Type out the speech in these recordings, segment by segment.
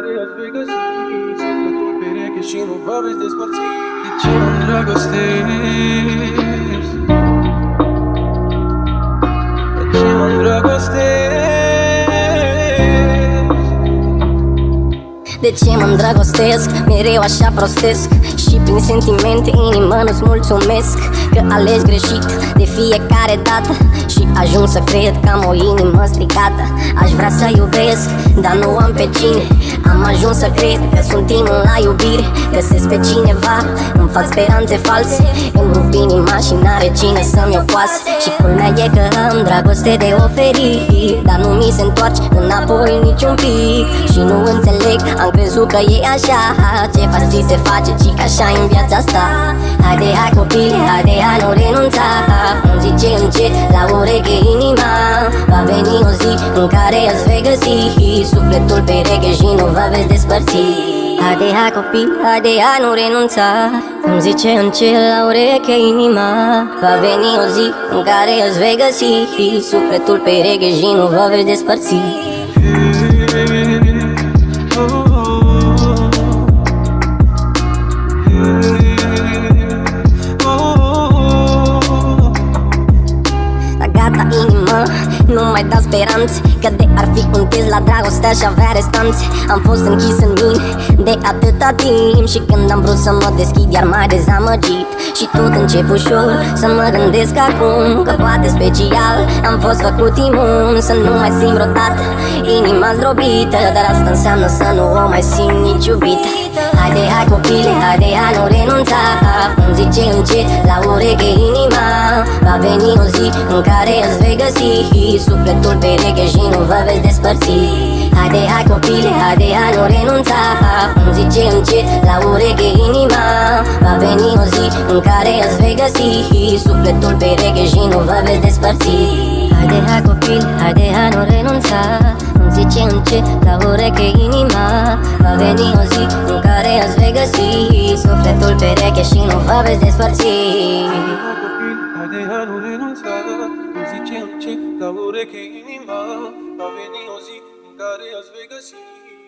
care ați vei găsi sufletul pereche și nu vă veți despărți. De ce mă îndrăgostesc? De ce mă îndrăgostesc? De ce mă îndrăgostesc? Mereu așa prostesc și prin sentimente inimă nu-ți mulțumesc. Că alegi greșit de fiecare dată și ajung să cred că am o inimă stricată. Aș vrea să iubesc, dar nu am pe cine. Am ajuns să cred că sunt imun la iubire. Găsesc pe cineva, îmi fac speranțe false. Îmi rup inima și n-are cine să-mi o poase. Și culmea e că am dragoste de oferit, dar nu mi se întoarce înapoi niciun pic. Și nu înțeleg, am crezut că e așa. Ce faci zi se face, ci că așa în viața asta. Haide, hai copile, haide, hai nu renunța. Îmi zice încet la ureche inima. Va veni o zi în care îți vei găsi sufletul pereche și nu vă veți despărți. Haide, hai copile, haide, hai nu renunța. Îmi zice încet la ureche inima. Va veni o zi în care îți vei găsi sufletul pereche și nu vă veți despărți. Gata inimă, nu mai dau speranțe, că de ar fi un test la dragoste aș avea restanțe. Am fost închis în mine de atâta timp și când am vrut să mă deschid iar m-ai dezamăgit. Și tot încep ușor să mă gândesc acum că poate special am fost făcut imun să nu mai simt vreodată inima zdrobită. Dar asta înseamnă să nu o mai simt nici iubită. Haide, hai copile, haide, hai nu renunța. Îmi zice încet la ureche inima. Va veni o zi în care îți vei găsi sufletul pereche și nu vă veți despărți. Haide, hai copile, haide, hai nu renunța. Îmi zice încet la ureche inima. Va veni o zi în care îți vei găsi sufletul pereche și nu vă veți despărți. Haide, hai copile, haide, hai nu renunța. Îmi zice încet la ureche inima. Va veni o zi în care îți vei găsi sufletul pereche și nu vă veți despărți. Haide, hai nu renunța. Îmi zice încet la ureche inima. Va veni o zi în care îți vei găsi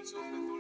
sufletul